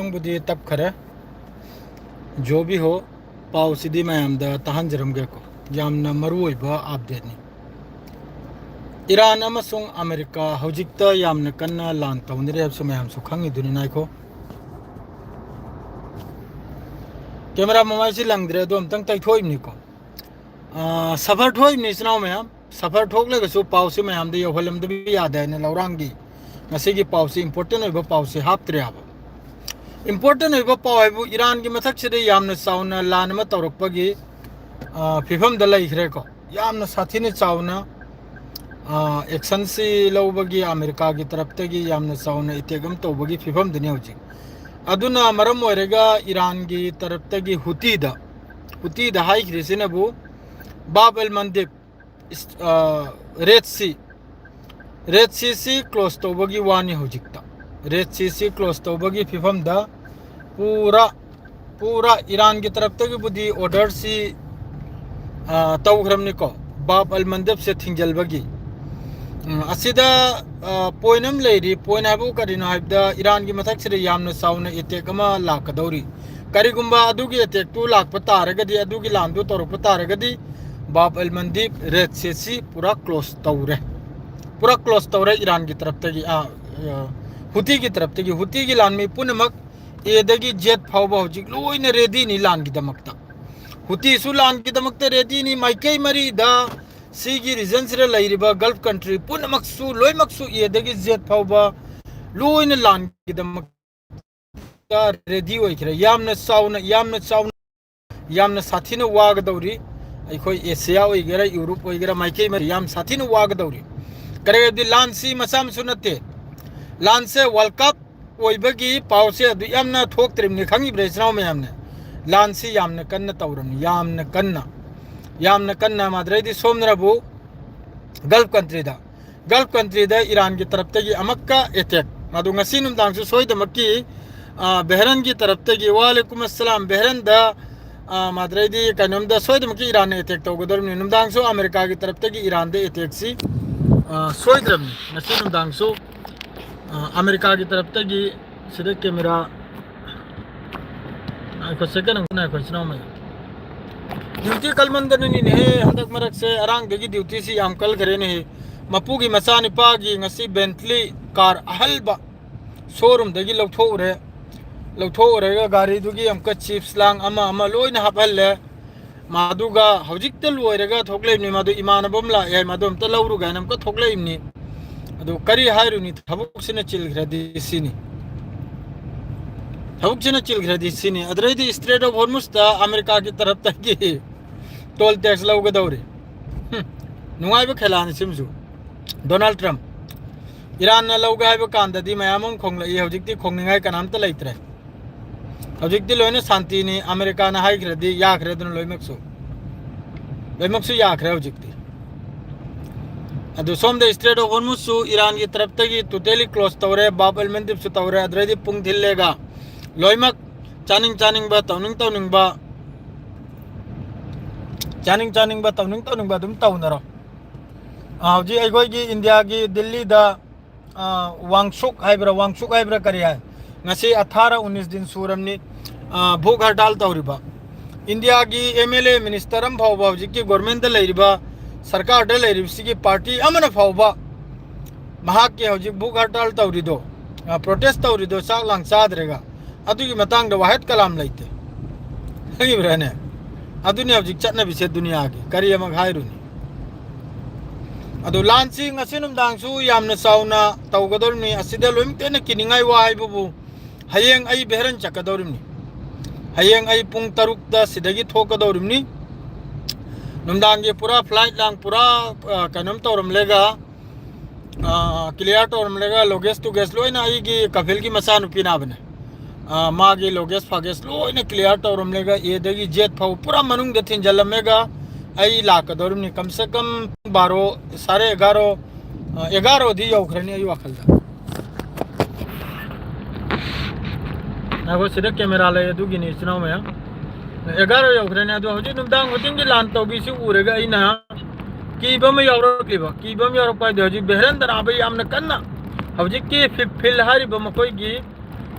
खितंगबुदी तब खरे जो भी हो पाव सिदी मैमदा तहंजरमगे को यामना मरुओइबा अपडेटनी ईरान अमसुंग अमेरिका हौजिकता यामना कन्ना लान तौनरे हबसु मैम सु खंगिदुनि नाइको कैमरा मोबाइल लंगद्रे दो अमतंग तैथोइबनिको सफर थोइबनि स्नाव मैम सफर थोकलेगसु पाव से मैम दे योहलमदबि यादे ने लौरांगी ngasi पाव से इंपोर्टेंट होइबा पाव से हापत्रे आबा इंपोर्टेंट होइबा पाव है ईरान की मथक से यामना चावना लान म तौरकपगी फिफम द लैखरे को यामना साथीने चावना एक्शन से लौबगी अमेरिका की तरफ तगी यामना चावना इतेगम तौबगी फिफम दने होजि अदुना मरम ओइरेगा ईरान की तरफ तगी हुती द हाई क्रिसिनबु बाब अल मंदिब रेड सी क्लोज तौबगी वानी होजिकता रेड सी क्लोज तौबगी फिफम द पूरा ईरान की तरफ तक बुदी ऑर्डर सी तौग्रमने को बाब अल मंदिब से थिंजलबगी असिदा पोइनम लेरी पोइन हाबु करिनो हाबदा ईरान की मथक से यामना साउना अटैक अमा लाकदौरी करिगुंबा अदुगी अटैक तु लाकप तारगदी अदुगी लांदु तोरप तारगदी बाब अल मंदिब रेड सी पूरा क्लोज तौरे ईरान की तरफ तक हुती की तरफ तक हुती की लान में पुनमक एदगी जेट फाउबा होजिक लोइने रेडी नि लान की दमकता हुती सु लान की दमकता रेडी नि माइकई मरी दा सीगी रीजन से लैरिबा गल्फ कंट्री पुनमकसु लोइमकसु एदगी जेट फाउबा लोइने लान की दमकता रेडी ओइखरे यामना चावना यामना साथीना वागदौरी अखोई एशिया ओइगेरा यूरोप ओइगेरा माइकई मरी याम साथीना वागदौरी करेगदी लान सी मसामसु नते लान से वर्ल्ड कप ओइबगी पाव से अदु यामना थोक्त्रिमनि खंगी ब्रेसनाव मैमने लान सी यामना कन्ना तौरम यामना कन्ना माद्रेदी सोमनरबु गल्फ कंट्री दा ईरान की तरफ तगी अमक्का अटैक मादु ngasi नुमदांगसु सोइदमक्की बहरन की तरफ तगी वालेकुम अस्सलाम बहरन दा माद्रेदी कनम दा सोइदमक्की ईरान ने अटैक तौगदरमनि नुमदांगसु अमेरिका की तरफ तगी ईरान दे अटैक सी सोइद्रमनि ngasi नुमदांगसु अमेरिका की तरफ तगी सिदे कैमरा आखो सेकंड ना आखो सुनाओ मैं ड्यूटी कल मंदनी ने हंदक मरक से अरांग देगी ड्यूटी सी याम कल करे ने मपू की मचा निपा की ngasi बेंटली कार अहलबा शोरूम देगी लौथोरे गाड़ी दुगी हमका चिप्स लांग अमा लोइना हपहल्ले मादुगा हौजिकते लोइरेगा थोकलेबनि मादु इमानबम ला ए मादु हमता लौरु गायनम का थोकलेबनि अदु करी हायरुनी थबुकसिना चिलग्रदी सिनी अदरेदी स्ट्रेट ऑफ हॉर्मुज ता अमेरिका की तरफ तक की टोल टैक्स लौगदौरी नुंगाइबा खेलानि सिमजु डोनाल्ड ट्रम्प ईरान ना लौगा हाइबा कांददी मयामम खोंगलई हौजिकती खोंगनिंगाय कनामता लेइत्रे हौजिकती लोइना शांतिनी अमेरिका ना हाइग्रदी याख्रेदन लोइमक्सु याख्रे हौजिकती अदु सोमदे स्ट्रेट ऑफ हॉर्मुज सु ईरान की तरफ तगी टोटली क्लोज तौरे बाब अल मंदिब सु तौरे अदरेदी पुंग थिल्लेगा लोइमक चानिंग बा तौनिंग बा दुम तौनरो हौजी अखोई इंडिया की दिल्ली दा वांगसुक हाइब्रा करी है ngasi 18-19 दिन सूरमनी भूख हड़ताल तौरिबा इंडिया की MLA मिनिस्टर अम फाउबा हौजी की गवर्नमेंट दा लैरिबा सरकार दा लैरिबसी की पार्टी अमना फाउबा महाक के हौजी भूख हड़ताल तौरिदो प्रोटेस्ट तौरिदो चाक लांग चादरेगा अदुगी मतंग दा वाहिद कलाम लैते हगिब्राने अदुनी हौजी चटनबिसे दुनिया की करी अमग हायरुनी अदु लांसी ngasi नुमदांगसु यामना चावना तौगदोरनी असिदा लोइमतेना किनिंगाय वाइबु हयेंग आई बेहरन चकदोरनी हयेंग आई पुंग तरुक दा सिदगी थोकदोरनी नुमदांगे पूरा फ्लाइट लांग पूरा कनम तौरम लेगा क्लियर तौरम लेगा लोगेस टू गेस लोइना आई की कफिल की मसानु पिना बने मागी लोगेस फागेस लोइना क्लियर तौरम लेगा ये देगी जेट फाउ पूरा मनुंग दे थिन जलमेगा आई लाकदोरनी कम से कम 11 दी यौखरनी आई वखलदा नागो सिदा कैमरा ले दुगी नि सुनाओ मैं 11 यौखरनी अदु हौजी नुमदांग होतिंगी लान तौबी सि उरेगा इना कीबम यौरक पाइ हौजी बेहरन दना बई यामना कन्ना हौजी की फिल हारिबा मखोई की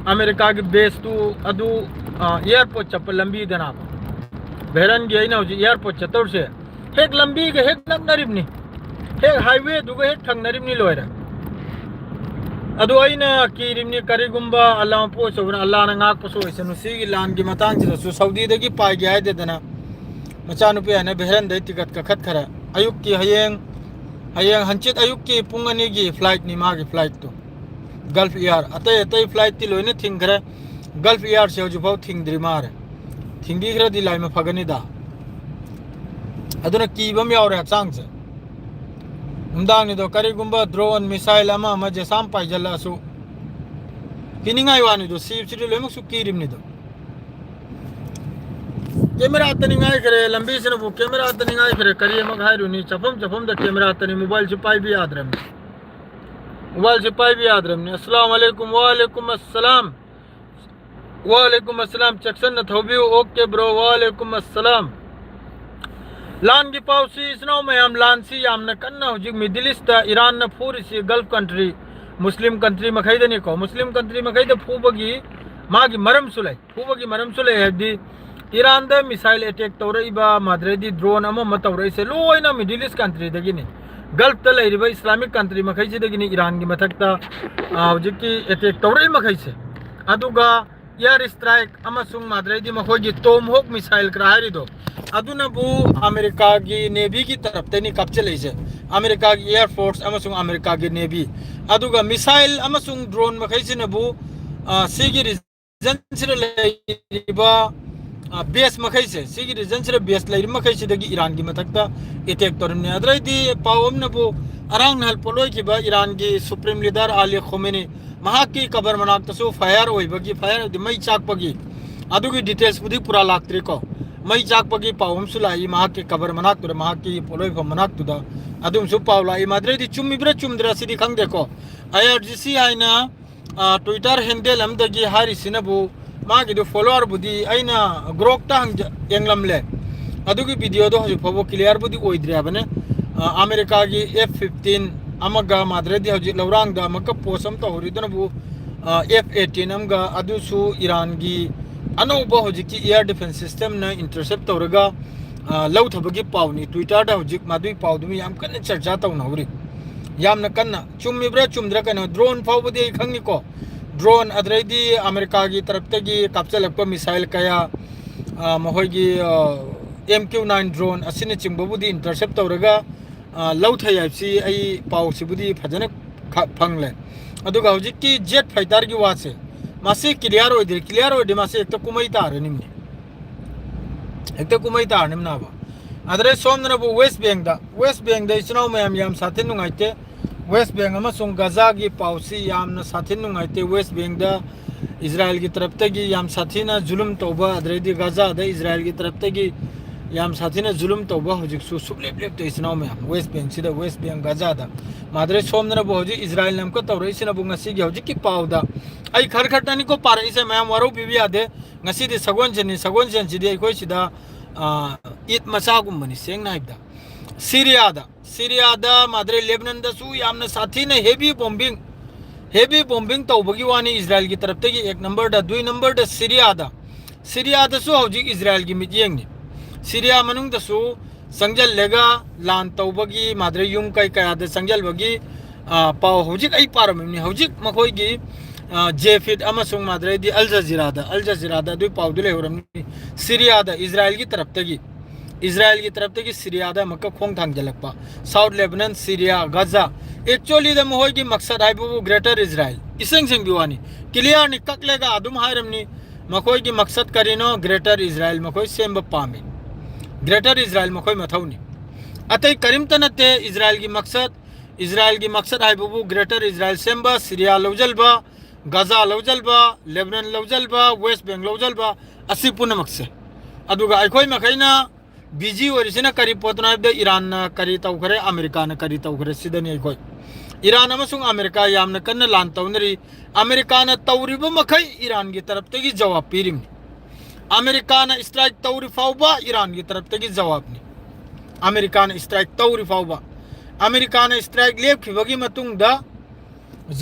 अमेरिका की बेस तो अदु एयरपोर्ट चप्पल लंबी देना बहरन गई ना एयरपोर्ट चतुर से हेक लंबी के हेक नरिबनी हेक हाईवे दुग हेक थंगनरिबनी लोयरा अदु अइना किरिमनी करिगुंबा अल्लाह पोसोन अल्लाह ना ngak पोसो इसनु सिगी लान की मतंग से सऊदी दगी पाई गया देदना मचानुपी है बहरन दे टिकट का खत खरा अयुक की हयेंग हंचित अयुक की पुंगनी की फ्लाइट नि मागी फ्लाइट तो गल्फ एयर अतय अतय फ्लाइट ती लोइने थिंग खरा गल्फ एयर से जो बहुत थिंग द्रिमार थिंगी खरा दी लाइ में फगनी दा अदुना कीबम यावर हचांग से उमदांग दो करिगुंबा ड्रोन मिसाइल अमा जेसाम पाइजलासु किनिंगाई वानी दो सीप सिटी लोइमक सु कीरिमनि दो कैमरा तनिंगाई करे लंबी से वो कैमरा तनिंगाई करे करिए मगाई रुनी चफम द कैमरा तनि मोबाइल छिपाई भी याद रहे मोबाइल छिपाई भी याद रहे अस्सलाम वालेकुम वालेकुम अस्सलाम चक्सन न थोबी ओके ब्रो वालेकुम अस्सलाम लान की पाउसी इसनो में हम लानसी यामना कन्ना हुजिक मिडिल ईस्ट ईरान न फूरिसी गल्फ कंट्री मुस्लिम कंट्री मखैदनी को मुस्लिम कंट्री मखैद फूबगी मागी मरम सुलै हदी ईरान द मिसाइल अटैक तौरइबा माद्रेदी ड्रोन अमा तौरइसे लोइना मिडिल ईस्ट कंट्री दगिनी गल्फ त लैरिबा इस्लामिक कंट्री मखैसे दगिनी ईरान की मथकता हुजिकी अटैक तौरइ मखैसे अदुगा एयर स्ट्राइक अमसुंग माद्रेदी मखोगी टोमहोक मिसाइल क्राहरिदो अदुनबु अमेरिका की नेवी की तरफ तेनी कपचलेसे अमेरिका की एयर फोर्स अमसुंग अमेरिका की नेवी अदुगा मिसाइल अमसुंग ड्रोन मखैसिनबु सिगी रीजन सिर लेरिबा बेस मखैसे सिगी रीजन सिर बेस लेरि मखैसे दगी ईरान की मथकता अटैक तोरने अद्रैदी पावमनबु अरांग नहल पोलोय की ईरान की supreme leader Ali Khomeini महाकी cover मनाक्तसु fire ओइबगी fire मई चाकपगी अदुगी डिटेल्स बुदी पूरा लाक्त्री को मई चाकपगी पावमसु लाई महाकी कबर मनाक्तुर महाकी पोलोय फ मनाक्तुदा अदुमसु पावलाई माद्रेदी चुम्मिब्रा चुमद्रा सिदी खंगदे को IRGC आइना ट्विटर हैंडल अमदगी हारिसिनबु मागी दो फॉलोअर बुदी आइना ग्रोकता हंग एंगलमले अदुगी वीडियो दो हजु फबो क्लियर बुदी ओइद्रियाबने अमेरिका की F-15 अमगा माद्रेदी हजु लौरांग दा मक पोसम तो होरिदनबु F-18 अमगा अदुसु ईरान की अनौबा हजिकी एयर डिफेंस सिस्टम ने इंटरसेप्ट तौरगा लौथबगी पावनी ट्विटर दा हजिक मादुई पावदुमी याम कन्ना चर्चा तौनहौरी यामना कन्ना चुम्मिब्रा चुमद्रा कनो ड्रोन फावबदी खंगनिको ड्रोन अद्रैदी अमेरिका की तरफतगी कापचलप मिसाइल कया महोगी MQ-9 ड्रोन असिने चिंबबुदी इंटरसेप्ट तौरगा लौथै हाइबसी आई पावसिबुदी फजने फंगले अदुगा हजिकी जेट फाइटर की वासे मासे क्लियर होइदे मासे एक तो कुमई तारनिमने एक तो कुमई तारनिमनाबा अदरे सोमनबु वेस्ट बैंक दा इसनो मयम याम साथे नुंगाइते वेस्ट बैंक अमसुंग गाजा की पावसी यामना साथे नुंगाइते वेस्ट बैंक दा इजराइल की तरफ तगी याम साथीना जुलुम तौबा अदरेदी गाजा दा इजराइल की तरफ तगी याम साथीना जुलुम तौबा हुजिक सु सुबलेब तो इसनो में वेस्ट बैंक सिदा वेस्ट बैंक गाजा दा माद्रे सोमनबु हुजि इजराइल नाम को तौरइसिनबु ngasi gi हुजि की पावदा आई खरखटनी को पार इसे मैम वरो बिबी आदे ngasi दि सगोन जेन जिदि कोई सिदा ईद मसागुम बनी सेंग नाइबदा सीरिया दा माद्रे लेबनान दा सु यामना साथी ने हेवी बॉम्बिंग तौबगी वानी इजराइल की तरफ तगी एक नंबर दा दुई नंबर दा सीरिया दा सु हुजि इजराइल की मिजेंग ने सीरिया मनुंग दा सु संजल लेगा लान तौबगी माद्रे युम कई कया दा संजल बगी पाव हुजि आई पारमनि हुजि मखोगी जेफिद अमसुंग माद्रेदी अल जजीरा दा दुई पाव दुले होरमनि सीरिया दा इजराइल की तरफ तगी सीरिया दा मक्का खोंग थांगजलकपा South Lebanon Syria Gaza actually द महोगी मकसद हाइबु ग्रेटर इजराइल इसेंग बिवानी क्लियर नि ककलेगा अदुम हायरमनि मखोगी मकसद करिनो ग्रेटर इजराइल मखोई सेंब पामी ग्रेटर इजराइल मखोई मथौनी अतई करीमत नते इजराइल की मकसद हाइबु ग्रेटर इजराइल सेंबा सीरिया लौजलबा गाजा लौजलबा लेबनान लौजलबा वेस्ट बैंक लौजलबा असि पुनमक से अदुगा अखोई मखैना बिजी ओरिजिना करी पोतना द ईरान करी तौखरे अमेरिका न करी तौखरे सिदनी अखोई ईरान अमसुंग अमेरिका यामना कन्न लान तौनरी अमेरिका न तौरिब मखै ईरान की तरफ तगी जवाब पीरिम अमेरिका न स्ट्राइक तौरी फाउबा ईरान की तरफ तगी जवाब नि अमेरिका न स्ट्राइक तौरी फाउबा अमेरिका न स्ट्राइक लेप खिबगी मतुंग दा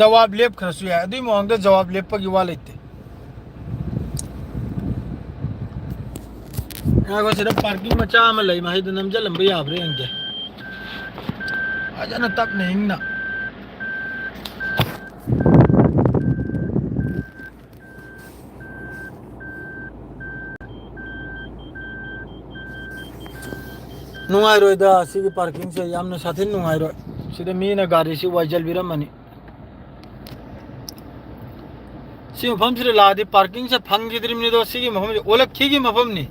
जवाब लेप खरसु या अदुई मोंग दा जवाब लेप पगी वालेते ꯉꯥꯏꯈꯣ ꯁꯤꯗ ꯄꯥꯔꯀꯤꯡ ꯃꯆꯥ ꯑꯃ ꯂꯩ ꯃꯍꯩꯗ ꯅꯝꯁꯤꯜꯂꯝꯕ ꯌꯥꯕ꯭ꯔꯥ ꯌꯦꯡꯒꯦ ꯐꯖꯅ ꯇꯞꯅ ꯏꯪꯅ ꯅꯨꯡꯉꯥꯏꯔꯣꯏꯗ ꯁꯤꯒꯤ ꯄꯥꯔꯀꯤꯡꯁꯦ ꯌꯥꯝꯅ ꯁꯥꯊꯤꯅ ꯅꯨꯡꯉꯥꯏꯔꯣꯏ ꯁꯤꯗ ꯃꯤꯅ ꯒꯥꯔꯤꯁꯤ ꯋꯥꯏꯖꯜꯕꯤꯔꯝꯃꯅꯤ ꯁꯤ ꯃꯐꯝꯁꯤꯗ ꯂꯥꯛꯑꯗꯤ ꯄꯥꯔꯀꯤꯡꯁꯦ ꯐꯪꯈꯤꯗ꯭ꯔꯤꯕꯅꯤꯗꯣ ꯁꯤꯒꯤ ꯃꯐꯝꯁꯦ ꯑꯣꯜꯂꯛꯈꯤꯒꯤ ꯃꯐꯝꯅꯤ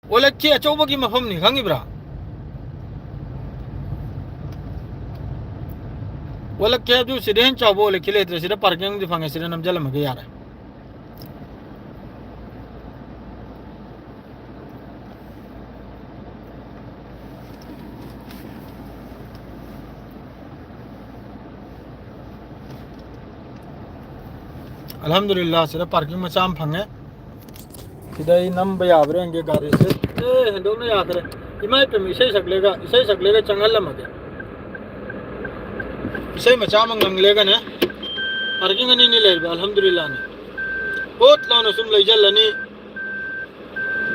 ꯑꯣꯜꯂꯛꯈꯤ ꯑꯆꯧꯕꯒꯤ ꯃꯐꯝꯅꯤ ꯈꯪꯉꯤꯕ꯭ꯔꯥ ꯑꯣꯜꯂꯛꯈꯤ ꯍꯥꯏꯕꯗꯨ ꯁꯤꯗ ꯍꯦꯟꯅ ꯆꯥꯎꯕ ꯑꯣꯜꯂꯛꯈꯤ ꯂꯩꯇ꯭ꯔꯦ ꯁꯤꯗ ꯄꯥꯔꯀꯤꯡꯗꯤ ꯐꯪꯉꯦ ꯁꯤꯗ ꯅꯝꯁꯤꯜꯂꯝꯃꯒ ꯌꯥꯔꯦ अल्हम्दुलिल्लाह सिदा पार्किंग मचा हम फंगे सिदा ही नंबर याबरे अंगे गाड़ी से हंदों ने याद रहे इमाय पे इसे सकलेगा चंगल लमके इसे मचा मंगंग लेगा ने पार्किंग नहीं ले अल्हम्दुलिल्लाह ने बहुत लानो सुम ले जलनी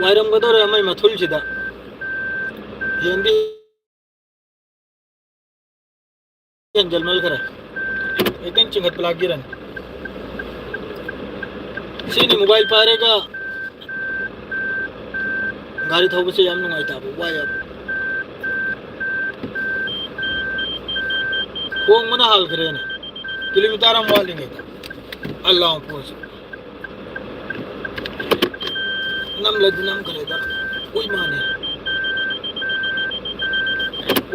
वायरम गदो रे हमें मथुल सिदा हिंदी जलमल करे एक दिन चिंगत पलागी रन सीनी मोबाइल पारेगा गाड़ी थोबे से याम नुंगाई ताबो वाया कोंग मना हाल करे ने किलोमीटर हम वालेंगे अल्लाह पोस नम लदनम करे दा कोई माने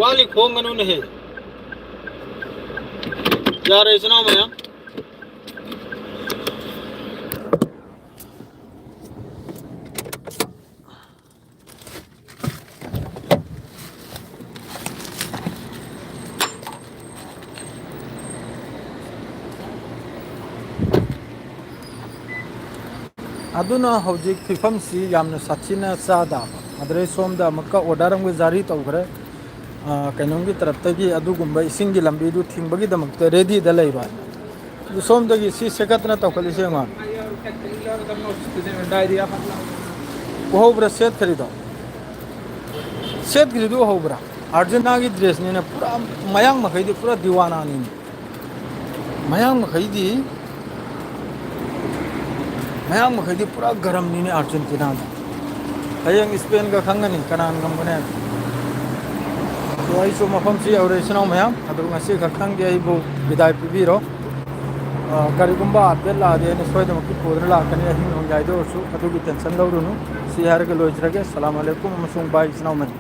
वाली खोंग गनु ने है यार इसना में अदुना हौजिक फिफम सी यामना साचिना सादा अदरे सोमदा मक्का ऑर्डर अंग जारी तौखरे कइनोंगी तरफतगी अदुगुंबा इसिंगी लंबी दु थिंगबगी दमकते रेडी द लेबा दु सोमदगी सी सेकतना तौखलिसे मा होब्रा सेट खरीदो सेट खरीदो होब्रा अर्जेंटा की ड्रेस ने पूरा मयांग मखैदी पूरा दीवाना नी मयांग मखैदी मयांग मखैदी पूरा गरम नी अर्जेंटीना हयंग स्पेन का खंगनी कनान गमगने तो आई सो मफम सी और इसनो मयांग अदु ngasi खखंग दे आइबो विदाय पिबिरो करिगुंबा अपडेट लादे ने सोयदम की पोदर लाकनी अहिं होंजाइदो सु अदुगी टेंशन लौरुनु सी हार के लोइजरगे अस्सलाम वालेकुम मसुंग बाय इसनो मन